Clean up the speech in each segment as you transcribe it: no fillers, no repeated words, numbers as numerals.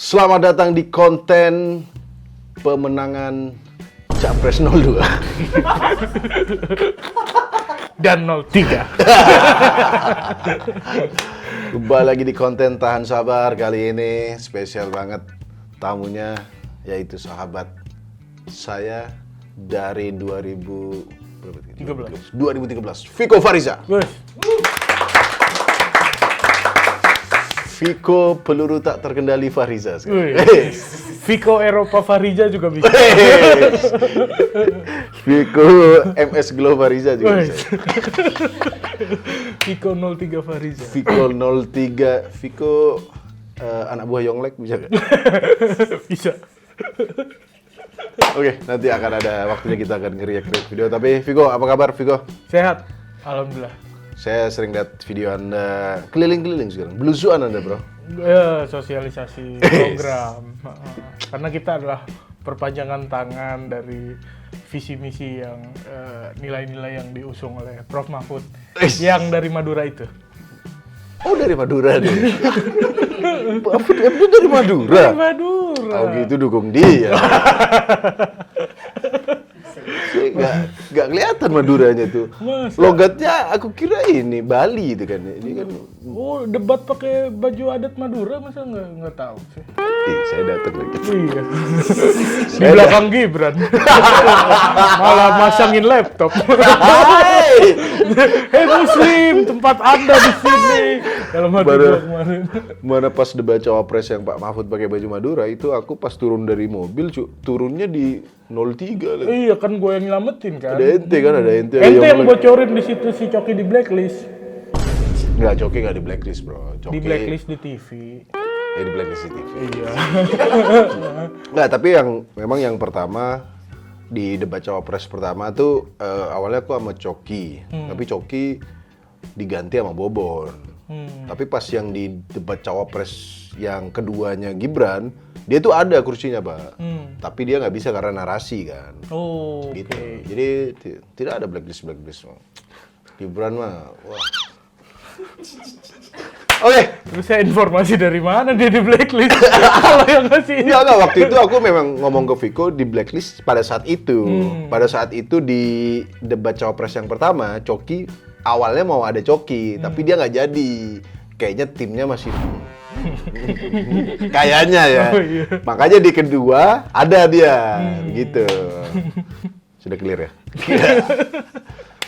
Selamat datang di konten pemenangan Capres 02 dan 03. Kembali lagi di konten Tahan Sabar. Kali ini spesial banget tamunya, yaitu sahabat saya dari 2013, Viko Fariza. Viko peluru tak terkendali Fariza. Viko Eropa Fariza juga bisa. Viko MS Glow Fariza juga bisa. Viko 03 Fariza. Viko 03, Viko anak buah Yonglek bisa gak? Bisa. Oke, nanti akan ada waktunya kita akan nge-react video. Tapi Viko, apa kabar Viko? Sehat, alhamdulillah. Saya sering lihat video Anda keliling-keliling sekarang. Belusuan Anda, bro. Ya, sosialisasi program. Karena kita adalah perpanjangan tangan dari visi misi yang nilai-nilai yang diusung oleh Prof Mahfud yang dari Madura itu. Oh, dari Madura dia. Mahfud MD dari Madura. Dari Madura. Oh gitu, dukung dia. Nggak kelihatan Maduranya tuh. Masa? Logatnya aku kira ini Bali itu kan. Ini kan. Oh, debat pakai baju adat Madura masa nggak tahu sih. Saya datang lagi. Iya. Di belakang Gibran. Malah masangin laptop. Hei Muslim, tempat Anda di sini. Kalau Madura kemarin. Mana pas debat cawapres yang Pak Mahfud pakai baju Madura itu, aku pas turun dari mobil, turunnya di 03 lagi. Iya kan gue yang nyelamatin kan. Ada ente kan, ada ente. Ente yang bocorin di situ si Coki di blacklist. Nggak, Coki nggak di blacklist, bro. Coki Di blacklist di TV. di blacklist di TV. Iya. Nggak, tapi memang yang pertama di debat cawapres pertama tuh awalnya aku sama Coki, tapi Coki diganti sama Bobon. Tapi pas yang di debat cawapres yang keduanya Gibran, dia tuh ada kursinya, Pak. Tapi dia nggak bisa karena narasi kan. Oh, Gitu. oke. Jadi tidak ada blacklist. Gibran mah, wah. Oke. Terus saya informasi dari mana dia di blacklist? Kalau yang ngasih. Enggak, waktu itu aku memang ngomong ke Viko di blacklist pada saat itu. Pada saat itu di debat cawapres yang pertama, Coki awalnya mau ada Coki, tapi dia nggak jadi. Kayaknya timnya masih kayaknya ya. Oh, iya. Makanya di kedua ada dia, gitu. Sudah clear ya?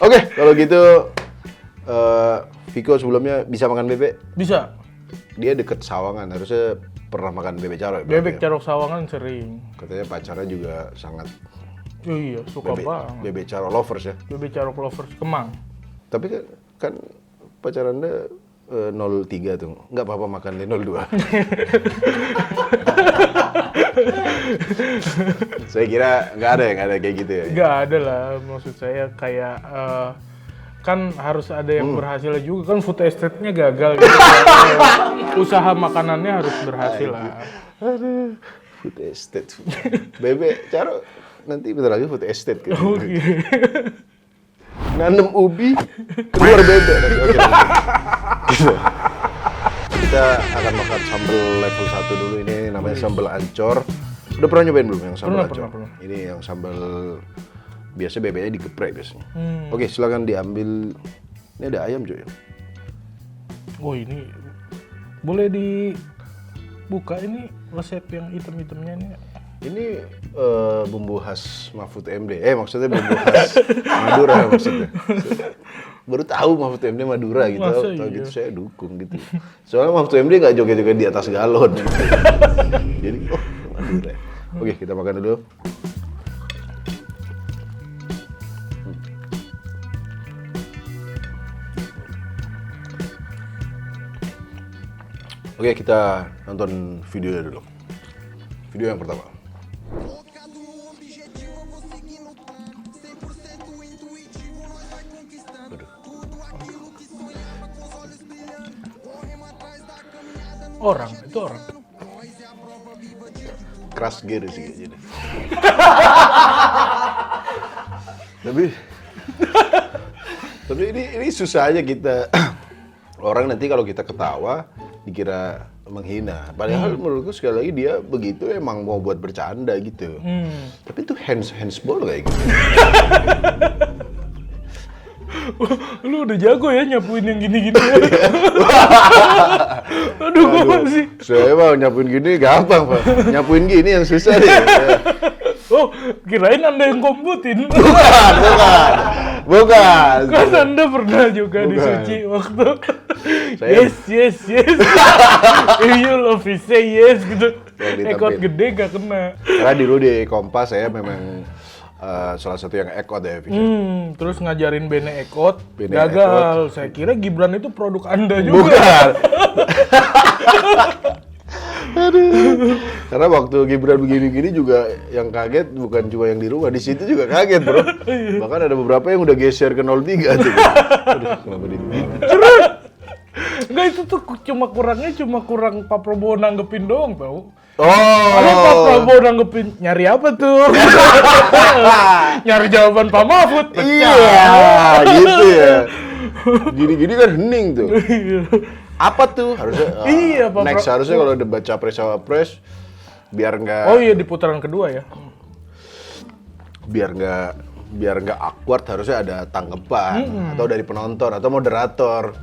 Oke, kalau gitu Viko sebelumnya bisa makan bebek? Bisa. Dia deket Sawangan, harusnya pernah makan bebek carok. Bebek Carok Sawangan sering. Katanya pacarnya juga sangat Oh iya, suka banget. bebek carok lovers ya. Bebek Carok lovers Kemang. Tapi kan pacar Anda 03 tuh, nggak apa-apa makan di 02. Saya kira nggak ada kayak gitu ya. Nggak ada lah, maksud saya kayak kan harus ada yang berhasil juga kan, food estate-nya gagal gitu. Usaha makanannya harus berhasil lah. Aduh, food estate. Bebek carok nanti bentar lagi food estate gitu. Oke. Nanem ubi, keluar bebek. Oke. Gitu. Kita akan makan sambal level 1 dulu, ini namanya sambal ancor. Udah pernah nyobain belum yang sambal ancor? Pernah. Ini yang sambal biasa, bebeknya digeprek biasanya. Oke, silakan diambil. Ini ada ayam, cuy. Oh ini boleh dibuka ini resep yang item-itemnya ini. Ini bumbu khas Mahfud MD. Maksudnya bumbu khas Madura maksudnya. Baru tahu Mahfud MD Madura gitu. Masa Tahu iya? gitu saya dukung gitu. Soalnya Mahfud MD nggak joget-joget di atas galon. Jadi Madura. Oke, kita makan dulu. Oke, kita nonton videonya dulu. Video yang pertama. Focado no objetivo, eu vou seguir lutando. 100% intuitivo, nós vai conquistando. Tudo aquilo que sonhava com os olhos brilhando. Corremos atrás da caminhada no Orang, itu orang. nós é a prova viva de Keras gitu sih kayaknya. Tapi ini susah aja kita. Orang nanti kalau kita ketawa dikira menghina. Padahal menurutku sekali lagi dia begitu emang mau buat bercanda gitu. Tapi itu handsball kayak gitu. Lu udah jago ya nyapuin yang gini-gini ya. Aduh, gue masih. Saya mah nyapuin gini gampang, Pak. Nyapuin gini yang susah deh. Oh, kirain Anda yang komputin. Bukan. Kan Anda pernah juga di Bukan. Suci waktu Saya- yes. If you love me, say yes gitu. Yang ditampil. Ekot gede gak kena. Karena dulu di Kompas saya memang salah satu yang ekot ya, Vicky. Terus ngajarin Bene Ekot, Bene gagal. Saya kira Gibran itu produk Anda juga. Bukan. Aduh. Karena waktu Gibran begini-gini juga yang kaget bukan cuma yang di rumah, di situ juga kaget, Bro. Bahkan ada beberapa yang udah geser ke 03 tuh. Aduh, kenapa di Enggak, itu tuh cuma kurang Pak Prabowo nanggepin doang tau. Oh. Kalau Pak Prabowo nanggepin, nyari apa tuh? Nyari jawaban Pak Mahfud. Iya, gitu ya. Gini-gini kan hening tuh. Apa tuh? Harusnya Iya, Pak next harusnya kalau debat capres-cawapres biar nggak Oh iya, di putaran kedua ya. biar nggak awkward harusnya ada tanggapan atau dari penonton atau moderator.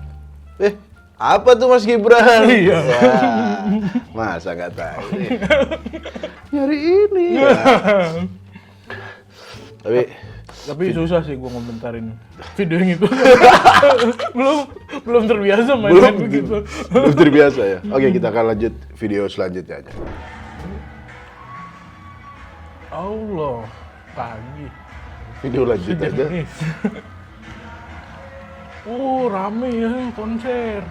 Apa tuh Mas Gibran? Iya. Ya, masa nggak tahu? Nyari ini. Ya. Tapi susah sih gua ngomentarin video yang itu. belum terbiasa main begitu. belum terbiasa ya. Oke, kita akan lanjut video selanjutnya aja. Allah, pagi. Video lanjut aja. Sejenis. Rame ya konser.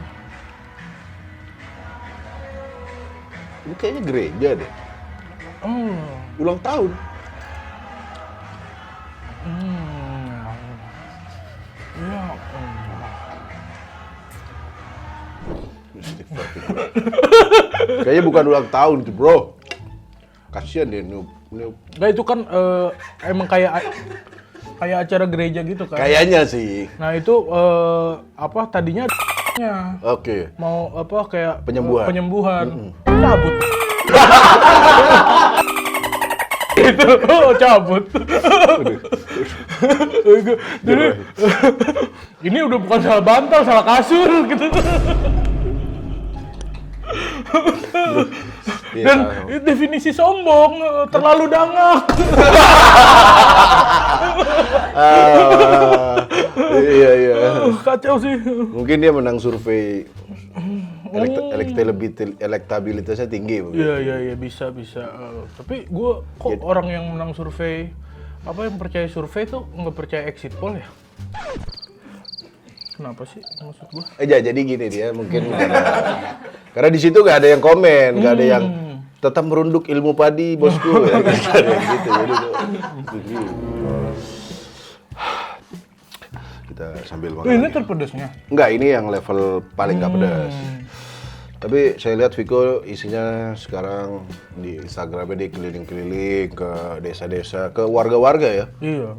Ini kayaknya gereja deh. Ulang tahun. Ya Allah. Kayaknya bukan ulang tahun tuh, Bro. Kasian deh Noob. Nggak, itu kan emang kayak acara gereja gitu kan. Kayaknya sih. Nah itu tadinya Oke. mau kayak Penyembuhan. Cabut. Itu cabut. Jadi ini udah bukan salah bantal, salah kasur gitu. Dan definisi sombong, terlalu dangak. Iya. Kacau sih. Mungkin dia menang survei elektabilitasnya tinggi. mungkin. Iya bisa. Tapi gue kok orang yang menang survei yang percaya survei tuh nggak percaya exit poll ya? Kenapa sih maksud gue? Jadi gini dia mungkin karena di situ nggak ada yang komen, nggak ada yang tetap merunduk ilmu padi bosku, ya, nggak ada yang gitu. Jadi kita sambil makan. Ini terpedasnya. Enggak, ini yang level paling nggak pedas. Tapi saya lihat Viko isinya sekarang di Instagramnya dia keliling-keliling ke desa-desa, ke warga-warga ya. Iya.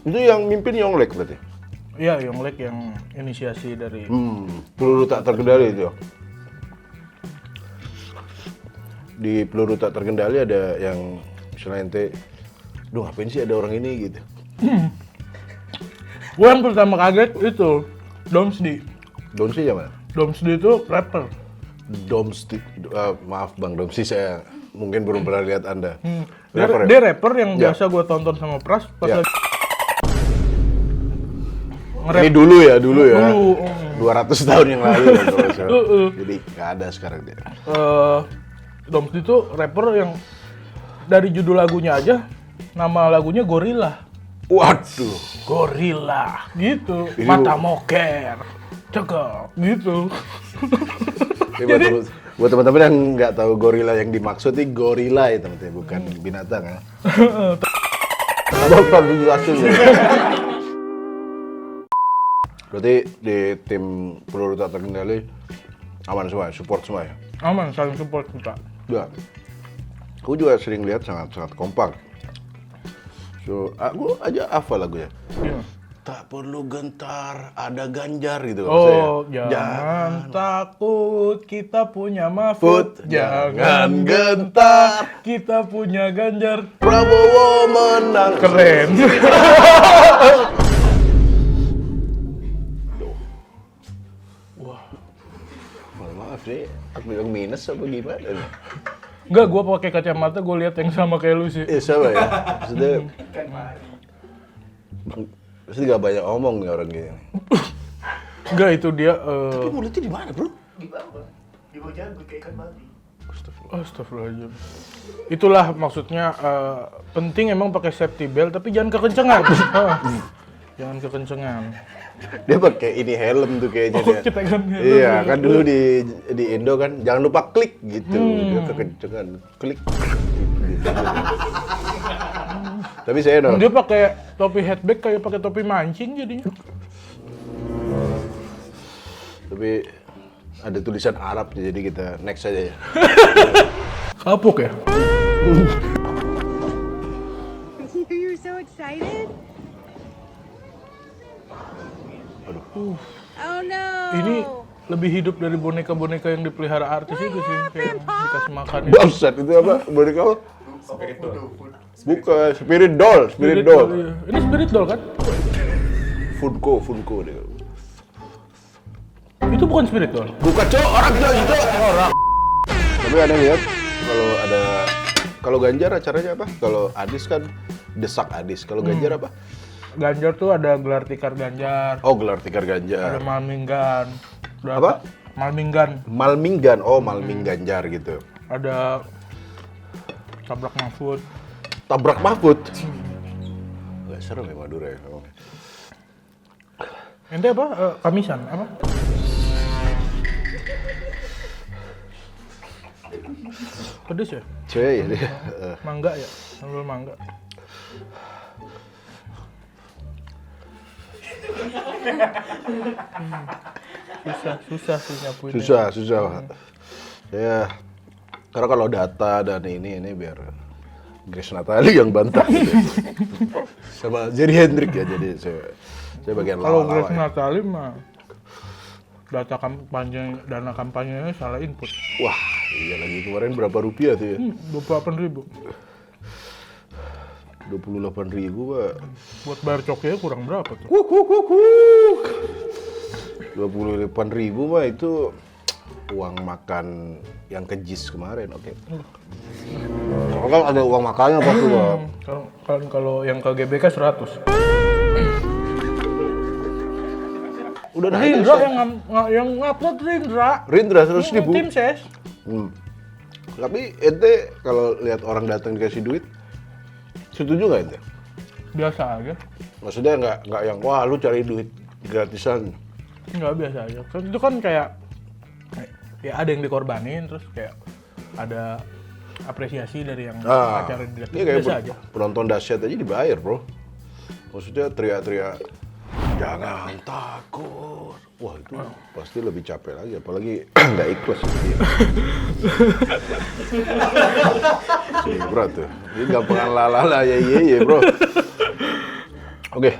Itu yang mimpin Yonglek berarti? Iya, Yonglek yang inisiasi dari. Peluru tak terkendali itu. Di peluru tak terkendali ada yang misalnya ente, duh ngapain sih ada orang ini gitu. Gue yang pertama kaget itu Domsdi. Domsi mana? Domsdi itu rapper. Domsti, maaf Bang Domsi, saya mungkin belum pernah lihat Anda. Dia rapper yang Ya. biasa gue tonton sama Pras pas Ya. lagi Ini dulu ya. Dulu. 200 tahun yang lalu. ya, kalau saya. Jadi nggak ada sekarang dia. Domsdi itu rapper yang dari judul lagunya aja nama lagunya Gorilla. Waduh. Gorilla gitu. Ini Mata moker. Cakep gitu. Ini buat teman-teman yang nggak tahu gorila yang dimaksud ini gorila ya teman-teman, bukan binatang ya. Bapak langsung ya. Berarti di tim peluru tak terkendali aman semua, support semua ya? Aman, saling support kita. Ya. Aku juga sering lihat sangat kompak. So, aku aja hafal lagunya. Iya. Tak perlu gentar, ada Ganjar gitu. Oh, maksudnya. jangan takut, kita punya Mahfud. Put, Jangan gentar, kita punya Ganjar. Prabowo menang. Keren. Maaf nih, aku yang minus apa gimana nih? Enggak, gua pakai kacamata, gua lihat yang sama kayak lu sih. Sama ya. Maksudnya, pasti gak banyak omong nih orang gini. Enggak, itu dia Tapi mulutnya di mana, bro? Di bawah jago kayak ikan babi. Astagfirullahaladzim. Itulah maksudnya penting emang pakai safety belt tapi jangan kekencengan. Jangan kekencengan. Dia pakai ini helm tuh kayaknya dia. Kita kan helm. Iya, kan dulu di Indo kan jangan lupa klik gitu. Dia kekencengan klik. Gitu. Tapi saya no. Dia pakai topi headbag kayak pakai topi mancing jadinya. Tapi ada tulisan Arab jadi kita next aja ya. Kapuk ya? You're so excited? Oh no! Ini lebih hidup dari boneka-boneka yang dipelihara artis itu sih, kayak dikasih makan itu. Bangsat itu apa? Boneka apa? Bukan, spirit doll. Iya. Ini spirit doll kan? Funko dia. Itu bukan spirit doll. Bukan cowok, orang bilang itu orang. Tapi ada lihat kalau Ganjar acaranya apa? Kalau Adis kan desak Adis. Kalau Ganjar apa? Ganjar tuh ada gelar tikar Ganjar, Oh, gelar tikar ada Ganjar. Malminggan. Apa? Malminggan. Malminggan. Oh, Malming Ganjar gitu. Ada tabrak Mahfud. Tabrak Mahfud. Gak serem ya Madura ya. memang. Ente apa? Kamisan apa? Pedes ya? Cuy, dia. Mangga ya? Sambal mangga. Susah sih nyapuinnya. Susah. Ya, karena kalau data dan ini biar Grace Natali yang bantah gitu. Sama Jerry Hendrik ya, jadi saya bagian Kalau lawa-lawa Grace ya. Natali mah dana kampanyenya salah input. Wah, iya lagi kemarin berapa rupiah tuh ya? 28.000. 28.000 Pak. Buat bayar coknya kurang berapa tuh? 28.000 mah itu uang makan yang ke JIS kemarin, oke. Kalau kan ada uang makannya apa tuh, Pak? Kalau yang ke GBK 100. Udah naik. Rindra yang ngupload Rindra 100.000. Tim ses. Tapi ente kalau lihat orang datang dikasih duit, setuju nggak ente? Biasa aja. Maksudnya nggak yang wah lu cari duit gratisan. Enggak, biasa aja. Itu kan kayak ya ada yang dikorbanin terus kayak ada apresiasi dari yang acara di Ini kayak biasa aja. penonton dahsyat aja dibayar, bro. Maksudnya teriak-teriak jangan takut. Wah, itu pasti lebih capek lagi, apalagi nggak ikhlas. Berat tuh. Ini gampang lalala ya, bro. Oke.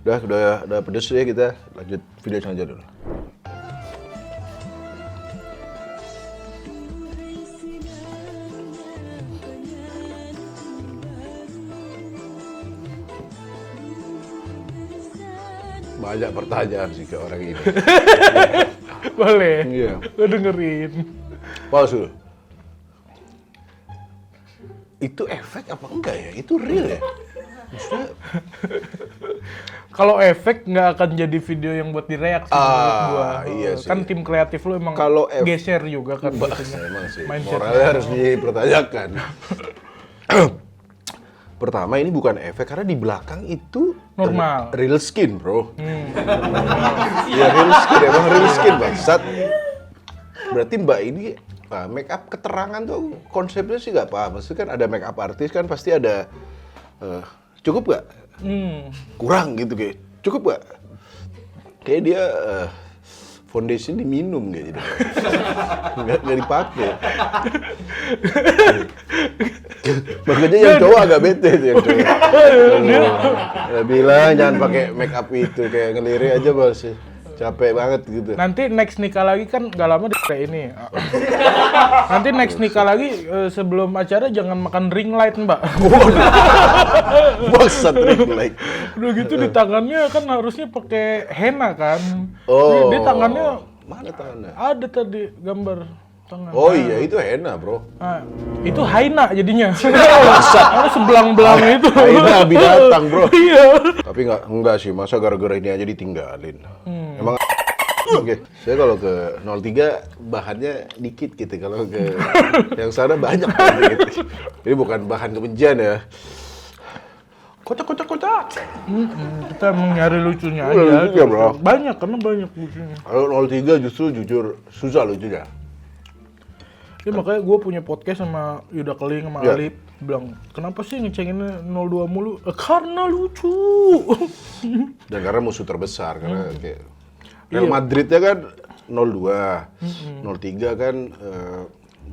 Udah pedes ya, kita lanjut video selanjutnya dulu. Banyak pertanyaan sih ke orang ini. Boleh. Iya. Lo dengerin. Palsu. Itu efek apa enggak ya? Itu real ya? Maksudnya, Kalau efek nggak akan jadi video yang buat direaksi menurut gua. iya sih. Kan tim kreatif lu emang Kalau geser juga kan. biasanya. emang sih, Mindset. moralnya harus dipertanyakan. Pertama, ini bukan efek karena di belakang itu Normal. real skin, bro. Ya real skin, emang real skin, bangsat. Berarti Mbak ini make up keterangan tuh konsepnya sih nggak paham. Maksudnya kan ada make up artis kan pasti ada cukup nggak? Kurang gitu kayak cukup nggak? Kayak dia foundation diminum gitu. Nggak dipakai. Makanya yang cowok agak bete tuh yang cowok. Dia bilang jangan pakai make up itu, kayak ngelirik aja bos. Capek banget gitu. Nanti next nikah lagi kan gak lama di kayak ini. Nanti next nikah lagi sebelum acara jangan makan ring light mbak. Bangsat ring light. Udah gitu di tangannya kan harusnya pakai henna kan. Oh. Di tangannya Mana tangannya? ada tadi gambar tangan. Oh iya itu henna bro. Nah, itu haina jadinya. Ada sebelang-belang itu. Henna binatang bro. Iya. Tapi enggak sih, masa gara-gara ini aja ditinggalin. Emang oke, saya kalau ke 03 bahannya dikit gitu, kalau ke yang sana banyak gitu. Ini bukan bahan kebencian ya. Kocak. Kita emang nyari lucunya Lucu aja. ya, bro. Banyak karena banyak lucunya. Kalau 03 justru jujur susah lucunya. Ya makanya gue punya podcast sama Yuda Keling sama Ya. Alip bilang, kenapa sih ngecenginnya 02 mulu? Karena lucu. Dan karena musuh terbesar, karena kayak Real Madridnya kan 02, 03 kan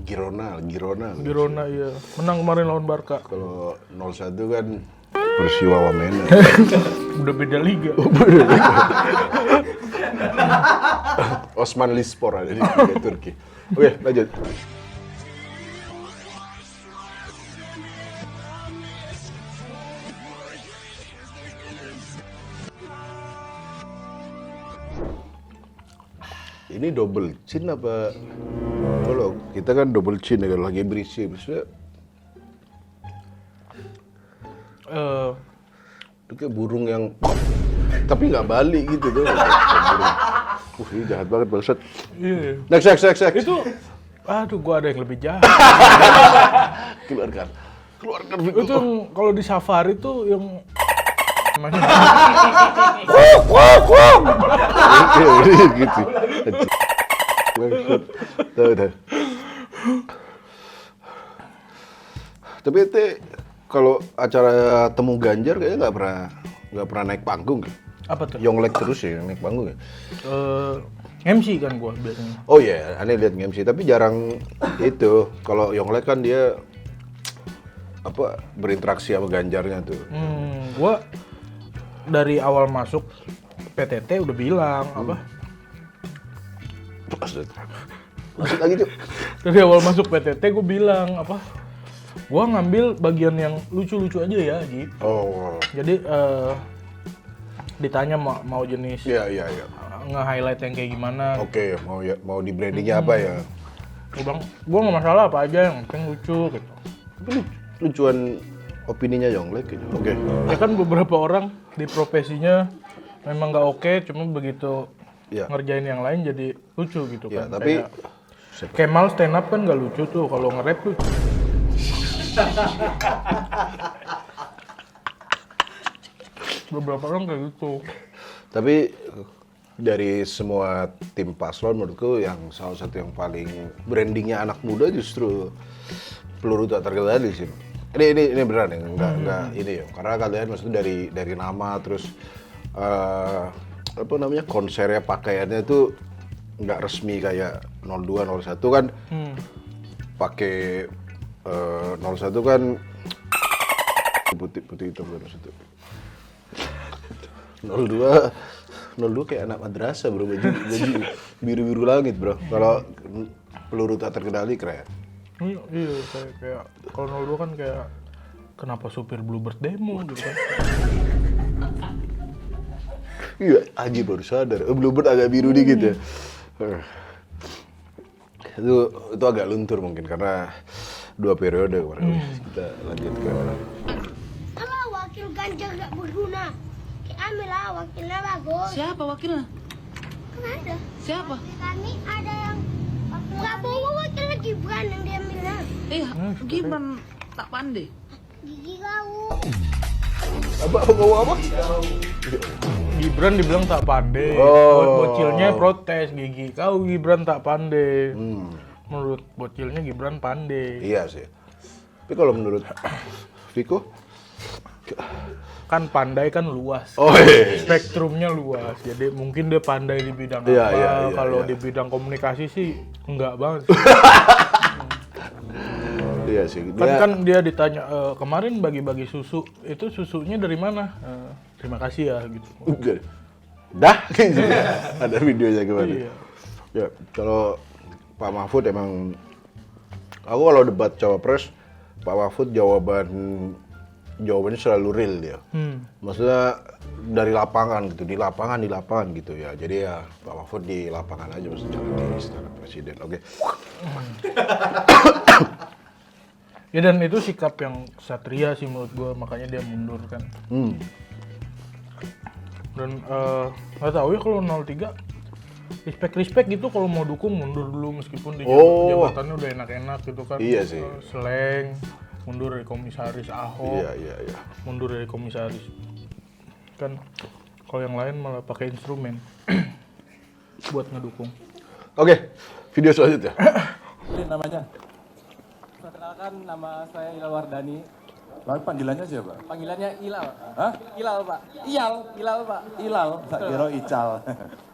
Girona. Girona iya, menang kemarin lawan Barca. Kalau 01 kan Persiwa Wamena. Udah beda liga. Osman Lispor ada di Liga Turki. Oke, lanjut. Ini double chin apa? Kalau kita kan double chin ya kalau lagi berisi, maksudnya itu kayak burung yang tapi nggak balik gitu tuh. Ini jahat banget bangsat. Iya. Next. Itu, aduh gua ada yang lebih jahat. Keluarkan Viko. Itu yang kalau di safari tuh yang namanya Gitu. Bangsat. Tahu. Tapi itu kalau acara temu Ganjar kayaknya nggak pernah naik panggung. apa tuh? Yonglek terus ya yang naik panggung ya. MC kan gua biasanya. Oh iya, aneh lihat MC tapi jarang itu. Kalau Yonglek kan dia apa berinteraksi sama Ganjarnya tuh. Gua dari awal masuk PTT udah bilang apa? Lanjut lagi tuh. Dari awal masuk PTT gue bilang apa? Gua ngambil bagian yang lucu-lucu aja ya gitu. Oh. Jadi ditanya mau jenis Iya. nge-highlight yang kayak gimana. Oke, mau di brandingnya apa ya? Gue bilang, gue nggak masalah apa aja yang penting lucu gitu. Tapi lucuan opininya Yonglek gitu. Oke. Ya kan beberapa orang di profesinya memang nggak oke, cuma begitu Iya. ngerjain yang lain jadi lucu gitu Ya, kan. tapi Kayak Kemal stand up kan nggak lucu tuh, kalau nge-rap lucu. Beberapa orang kayak gitu. Tapi dari semua tim paslon menurutku yang salah satu yang paling brandingnya anak muda justru peluru tak terkendali sih. Ini beneran ya, enggak ini ya. Karena kalian maksudnya dari nama terus apa namanya konsernya pakaiannya itu nggak resmi kayak 02 01 kan pakai 01 kan putih hitam 01. 02 kayak anak madrasah bro, baju biru langit bro. Kalau peluru tak terkendali keren. Iya, kayak kalau 02 kan kayak kenapa supir Bluebird demo gitu kan. Iya, Aji baru sadar. Bluebird agak biru dikit ya. Itu agak luntur mungkin karena 2 periode kemarin. Kita lanjut ke Kalau wakil Ganjar gak berguna, ambil lah wakilnya bagus. Siapa wakilnya? Kan ada. Siapa? Wakil kami ada yang nggak bawa wakilnya Gibran yang diambilnya. Gibran tak pandai. Gigi kau. apa? Gibran dibilang tak pandai. Oh. Bocilnya protes, Gigi kau Gibran tak pandai. Menurut bocilnya Gibran pandai. Iya sih. Tapi kalau menurut Viko? Kan pandai kan luas. Oh iya. Spektrumnya luas. Jadi mungkin dia pandai di bidang Iya, apa. iya, Kalau iya. di bidang komunikasi sih enggak banget. Iya sih. Kan dia ditanya kemarin bagi-bagi susu, itu susunya dari mana? Terima kasih ya gitu. Dah, ada videonya gimana? Iya. Ya, kalau Pak Mahfud emang, aku kalau debat cawapres, Pak Mahfud jawabannya selalu real dia. Maksudnya dari lapangan gitu, di lapangan gitu ya. Jadi ya Pak Mahfud di lapangan aja maksudnya di istana presiden. Oke. Ya dan itu sikap yang satria sih menurut gue, makanya dia mundur kan. Dan nggak tahu ya kalau 03 respect gitu kalau mau dukung mundur dulu meskipun di jabatannya udah enak-enak gitu kan. Iya sih. Seleng, mundur dari komisaris Ahok. Iya. Mundur dari komisaris. Kan kalau yang lain malah pakai instrumen buat ngedukung. Oke, video selanjutnya. Ini namanya. Perkenalkan, nama saya Ilal Wardani. Lalu panggilannya siapa? Panggilannya Ilal. Hah? Ilal, Pak. Ilal, Pak. Ilal. Tak kira Ical.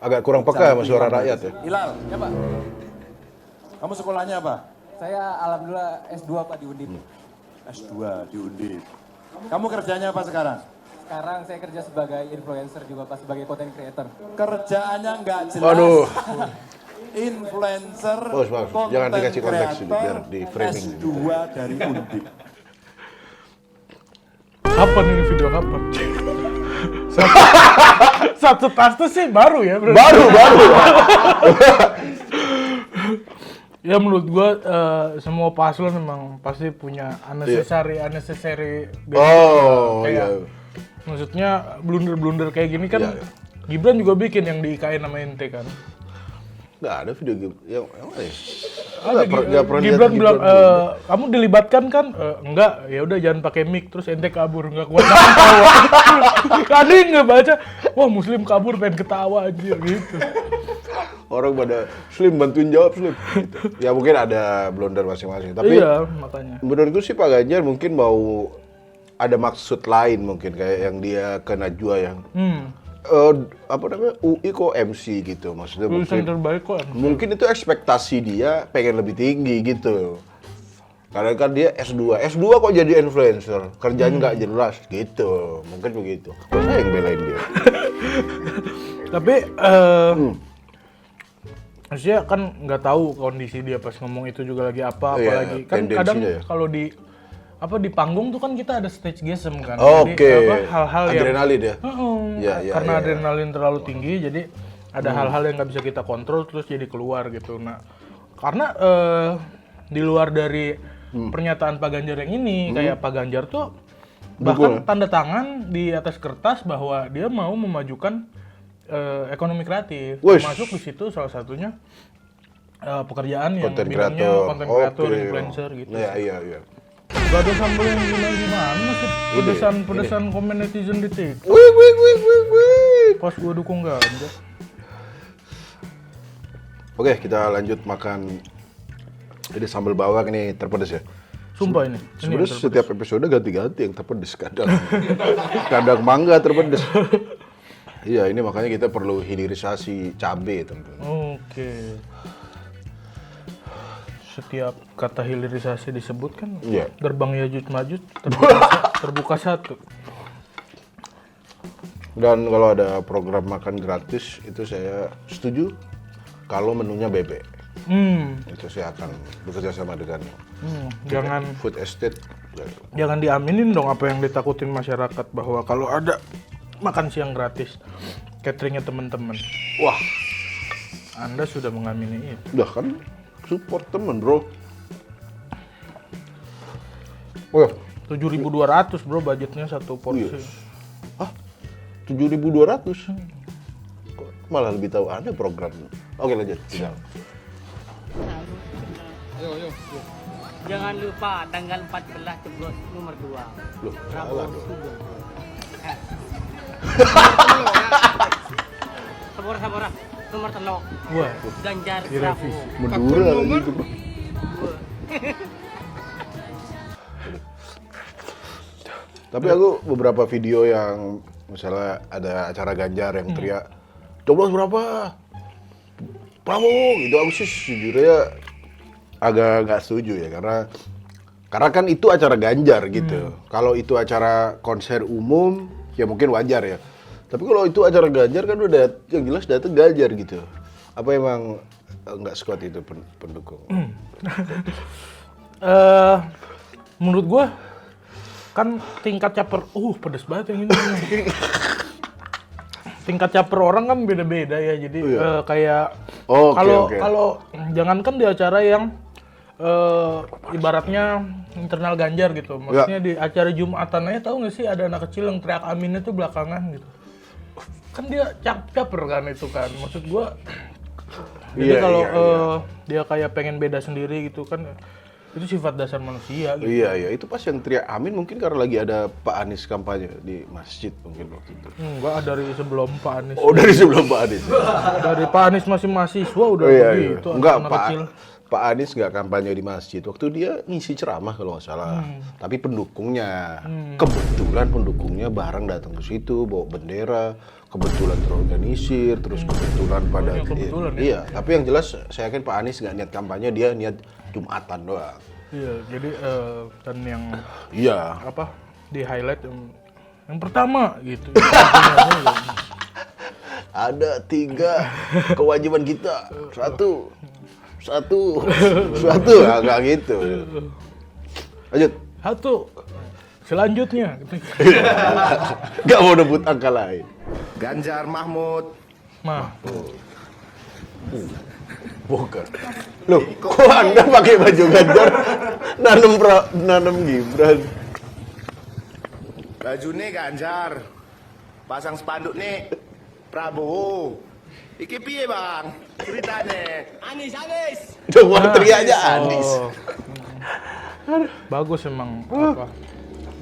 Agak kurang peka sama suara rakyat ya. Ilal. Ya, Pak. Kamu sekolahnya apa? Saya alhamdulillah S2, Pak, di Undip. S2 di Undip. Kamu kerjanya apa sekarang? Sekarang saya kerja sebagai influencer juga, Pak, sebagai content creator. Kerjaannya nggak jelas. Aduh. Influencer, Bagus. Jangan dikasih konteks ini, biar di framing. S2 dari Undip. Apa nih video apa? Satu tas sih baru ya berarti. Baru. Ya menurut gua semua paslon memang pasti punya unnecessary Oh, kayak iya. maksudnya blunder kayak gini kan. Iya. Gibran juga bikin yang di-IKN sama ente kan. Nggak ada video yang mana ya? Ada Gibran bilang kamu dilibatkan kan? Enggak, ya udah jangan pakai mic, terus ente kabur nggak kuat ketawa. Tadi nggak baca, wah Muslim kabur pengen ketawa aja gitu. Orang pada Slim bantuin jawab Slim. Gitu. Ya mungkin ada blunder masing-masing. Tapi iya makanya. menurutku sih Pak Ganjar mungkin mau ada maksud lain mungkin kayak yang dia ke Najwa yang apa namanya UI kok MC gitu maksudnya Lulusan terbaik kok. mungkin itu ekspektasi dia pengen lebih tinggi gitu. Karena kan dia S2 kok jadi influencer, kerjanya nggak jelas gitu, mungkin begitu. Kok saya yang belain dia? Tapi maksudnya kan nggak tahu kondisi dia pas ngomong itu juga lagi apa, Iya, apalagi kan tendensinya kadang ya. kalau di panggung tuh kan kita ada stageism kan. Oke. Jadi hal-hal yang Adrenalin ya. Ya, karena ya. adrenalin terlalu tinggi, jadi ada hal-hal yang nggak bisa kita kontrol terus jadi keluar gitu. Nah, karena di luar dari pernyataan Pak Ganjar yang ini, kayak Pak Ganjar tuh bahkan tanda tangan di atas kertas bahwa dia mau memajukan ekonomi kreatif. Termasuk di situ salah satunya pekerjaan yang Content bidangnya creator. content creator, Oke. influencer gitu. Iya. Gak ada sambal yang gimana sih? Pedesan komen netizen di TikTok. Wih. Pas gue dukung Ganjar. Oke, kita lanjut makan. Ini sambal bawang ini terpedes ya. Sumpah ini. Sebenarnya setiap episode ganti-ganti yang terpedes kadang mangga terpedes. Iya, ini makanya kita perlu hilirisasi cabai tentunya. Oke. Setiap kata hilirisasi disebut kan Iya. gerbang Yajuj Majuj terbuka satu. Dan kalau ada program makan gratis itu saya setuju kalau menunya bebek. Itu saya akan bekerja sama dengan Jangan food estate. jangan diaminin dong apa yang ditakutin masyarakat bahwa kalau ada makan siang gratis cateringnya teman-teman. Wah, Anda sudah mengamini itu. udah kan support temen bro. Oh, 7.200 bro budgetnya satu porsi. yes. 7.200. Kok malah lebih tahu ada program. Oke lanjut. Tinggal. Jangan lupa tanggal 14 coblos nomor 2. Loh, salah dong. Sabar. Nomor telok. Wah, Ganjar direvisi. Prabowo. Madura lagi itu bro. Tapi aku beberapa video yang misalnya ada acara Ganjar yang teriak coblos berapa? Prabowo gitu, aku sih sejujurnya agak nggak setuju ya karena Karena kan itu acara Ganjar gitu. Kalau itu acara konser umum, ya mungkin wajar ya. Tapi kalau itu acara Ganjar kan udah yang jelas datang Ganjar gitu. Apa emang nggak squad itu pendukung? Menurut gua kan tingkat caper, pedes banget yang ini. Tingkat caper orang kan beda-beda ya, jadi kayak kalau jangankan di acara yang ibaratnya internal Ganjar gitu, maksudnya di acara Jumatan aja tahu nggak sih ada anak kecil yang teriak aminnya tuh belakangan gitu, kan dia caper kan itu kan, maksud gua. Jadi kalau dia kayak pengen beda sendiri gitu kan, itu sifat dasar manusia gitu. Iya, itu pas yang teriak amin mungkin karena lagi ada Pak Anies kampanye di masjid mungkin waktu itu. Enggak, dari sebelum Pak Anies. Oh, dari sebelum Pak Anies. Dari Pak Anies masih mahasiswa udah begitu. Enggak, anak kecil. Pak Anies nggak kampanye di masjid. Waktu dia ngisi ceramah kalau nggak salah. Tapi pendukungnya, kebetulan pendukungnya bareng datang ke situ, bawa bendera. Kebetulan terorganisir, terus kebetulan pada iya. Tapi yang jelas saya yakin Pak Anies nggak niat kampanye, dia niat Jumatan doang. Iya, jadi dan yang apa di highlight yang pertama gitu. Ada 3 kewajiban kita. Satu, nggak gitu. Lanjut. 1. Selanjutnya. Nggak mau nebut angka lain. Ganjar Mahmud. Bukan. Loh, kok Anda pakai baju Ganjar nanam Gibran? Baju nih Ganjar. Pasang spanduk nih Prabowo. Iki piye, Bang? Ceritane. Anies. Coba teriaknya Anies. Bagus emang apa?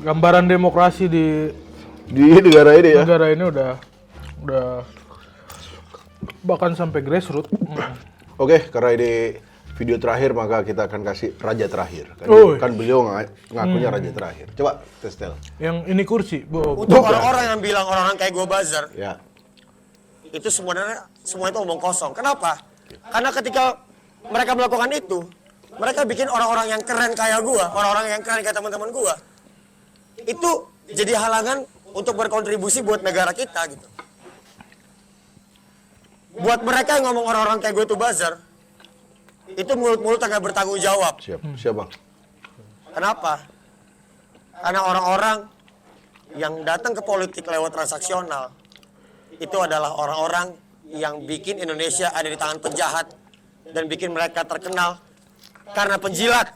Gambaran demokrasi di negara ini ya. Negara ini udah bahkan sampai grassroots. Oke, karena ini video terakhir maka kita akan kasih raja terakhir. Kan beliau ngakunya raja terakhir. Coba testel. Yang ini kursi. Untuk orang-orang yang bilang orang-orang kayak gue buzzer, ya. Itu semua itu omong kosong. Kenapa? Karena ketika mereka melakukan itu, mereka bikin orang-orang yang keren kayak gue, orang-orang yang keren kayak teman-teman gue, itu jadi halangan untuk berkontribusi buat negara kita gitu. Buat mereka yang ngomong orang-orang kayak gue itu buzzer, itu mulut-mulut agak bertanggung jawab. Siapa? Kenapa? Karena orang-orang yang datang ke politik lewat transaksional, itu adalah orang-orang yang bikin Indonesia ada di tangan penjahat dan bikin mereka terkenal karena penjilat.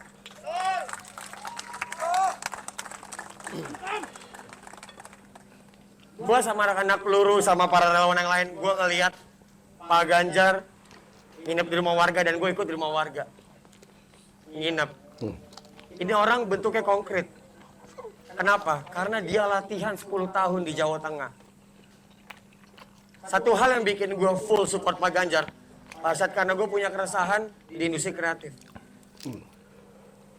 Gue sama anak-anak peluru sama para relawan yang lain, gue ngeliat Pak Ganjar nginep di rumah warga dan gue ikut di rumah warga. Nginep. Ini orang bentuknya konkret. Kenapa? Karena dia latihan 10 tahun di Jawa Tengah. Satu hal yang bikin gue full support Pak Ganjar, karena gue punya keresahan di industri kreatif.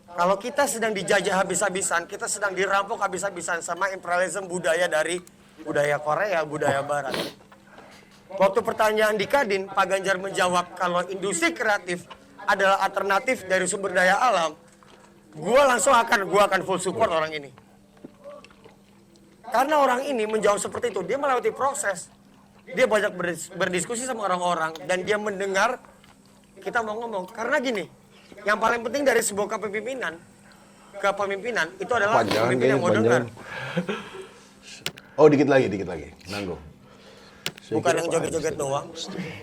Kalau kita sedang dijajah habis-habisan, kita sedang dirampok habis-habisan sama imperialisme budaya dari budaya Korea, budaya Barat. Waktu pertanyaan di Kadin, Pak Ganjar menjawab kalau industri kreatif adalah alternatif dari sumber daya alam, gue akan full support orang ini. Karena orang ini menjawab seperti itu, dia melewati proses. Dia banyak berdiskusi sama orang-orang dan dia mendengar kita mau ngomong. Karena gini, yang paling penting dari sebuah kepemimpinan itu adalah pemimpin yang mau dengar. Oh, dikit lagi, nanggung. Bukan yang joget-joget doang.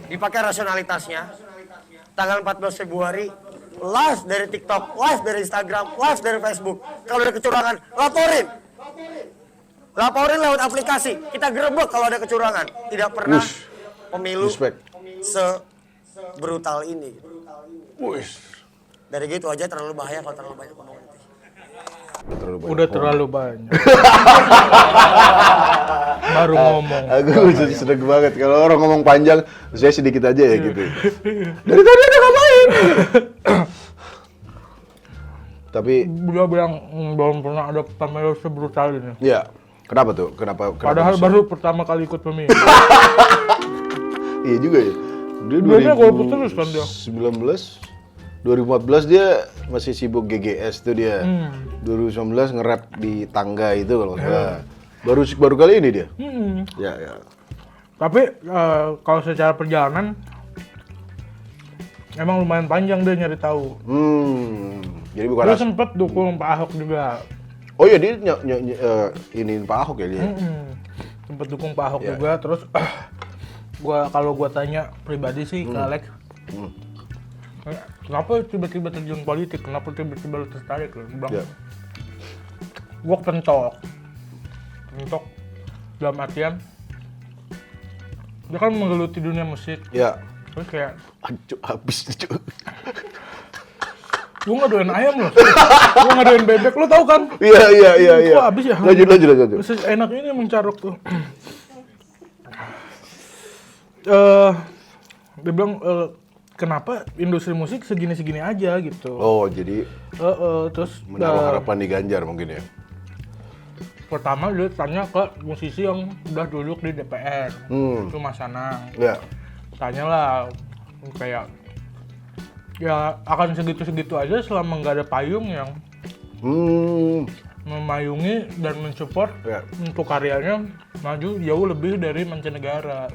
Dipakai rasionalitasnya. Tanggal 14 Februari, live dari TikTok, live dari Instagram, live dari Facebook. Kalau ada kecurangan, laporin lewat aplikasi. Kita gerebek kalau ada kecurangan. Tidak pernah pemilu sebrutal ini. Dari gitu aja terlalu bahaya kalau terlalu banyak ngomong. Udah terlalu banyak. Baru ngomong. Aku sedek banget kalau orang ngomong panjang, saya sedikit aja ya gitu. Dari tadi ada ngapain? Tapi dia bilang belum pernah ada pemilu sebrutal ini. Iya. Kenapa tuh? Kenapa Padahal bisa? baru pertama kali ikut pemilu. Iya juga ya. Dia 2019 kan dia. 19 2014 dia masih sibuk GGS tuh dia. 2019 nge-rap di tangga itu kalau nggak salah. Baru kali ini dia. Ya. Tapi kalau secara perjalanan emang lumayan panjang dia nyari tahu. Jadi bukan Dia sempet dukung Pak Ahok juga. Oh iya dia ini Pak Ahok ya dia. Sempet dukung Pak Ahok juga. Terus kalau gua tanya pribadi sih ke Alex, kenapa tiba-tiba terjun politik? Kenapa tiba-tiba lu tertarik? Lu bilang, gua pentok dalam artian dia kan menggeluti dunia musik. Ya. Terus kayak Habis itu. gua nggak doyan ayam loh, gua nggak doyan bebek, lo tau kan? Iya. Kok habis ya? Lanjut. Enak ini mencarok tuh. Dia bilang kenapa industri musik segini-segini aja gitu. Oh jadi terus menaruh harapan di Ganjar mungkin ya. Pertama dia tanya ke musisi yang udah duduk di DPR, itu Mas Anang. Ya. Tanyalah kayak ya akan segitu-segitu aja selama nggak ada payung yang memayungi dan mensupport untuk karyanya maju jauh lebih dari mancanegara.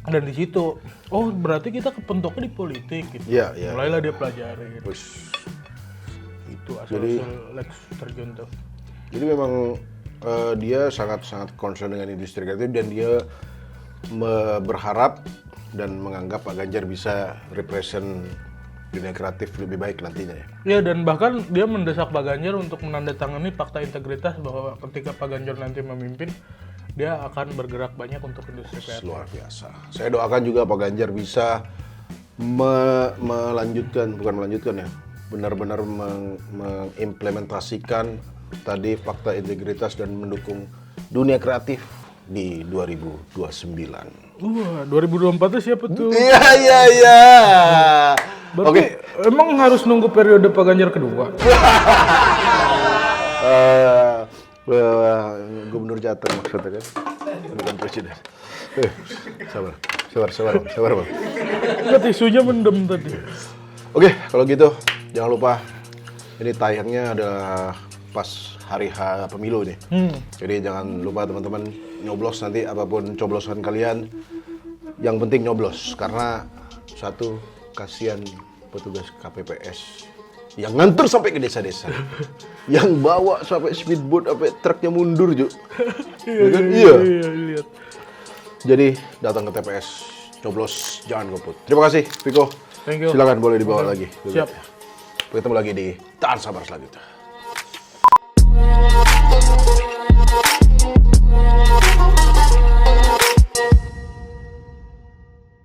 Dan di situ, oh berarti kita kepentoknya di politik gitu. Iya. Mulailah dia pelajari. Itu asal-usul Lex terjun tuh. Jadi memang dia sangat concern dengan industri kreatif dan dia berharap dan menganggap Pak Ganjar bisa represent dunia kreatif lebih baik nantinya ya. Iya, dan bahkan dia mendesak Pak Ganjar untuk menandatangani fakta integritas bahwa ketika Pak Ganjar nanti memimpin, dia akan bergerak banyak untuk industri kreatif. Luar biasa. Saya doakan juga Pak Ganjar bisa benar-benar mengimplementasikan tadi fakta integritas dan mendukung dunia kreatif di 2029. 2024 itu siapa tuh? Iya. Berarti emang harus nunggu periode Pak Ganjar kedua? Gubernur Jateng maksudnya kan, bukan presiden. Sabar bang. Lihat isunya mendem tadi. Oke, kalau gitu jangan lupa ini tayangnya adalah pas hari H pemilu nih. Jadi jangan lupa teman-teman nyoblos nanti apapun coblosan kalian. Yang penting nyoblos karena satu kasihan petugas KPPS yang nganter sampai ke desa-desa, yang bawa sampai speedboat sampai truknya mundur Ju. Iya. Lihat. Jadi datang ke TPS, coblos, jangan golput. Terima kasih, Viko. Thank you. Silakan boleh dibawa lagi. Siap. Ketemu lagi di Tahan Sabar selanjutnya.